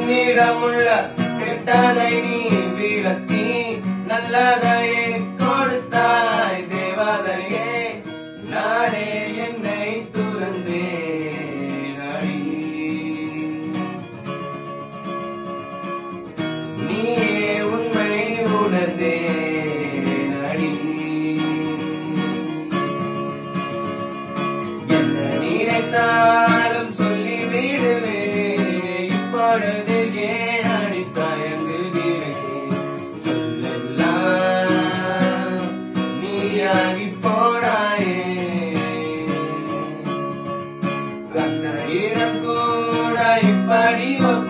என்னிடமுள்ள கெட்டதை நீ விலக்கி நல்லதையே கொடுத்தாய் தேவதையே. நானே என்னை துறந்தேன் அடி, நீயே உண்மை உணர்ந்தேன் அடி. என்ன நினைத்தாலும் சொல்லி விடுவேன், இப்பொழுது ஏன் அடி தயங்குகிறேன்? சொல்லெல்லாம் நீயாகி போனாயே. கண்ண இடம் கூட இப்படி ஒரு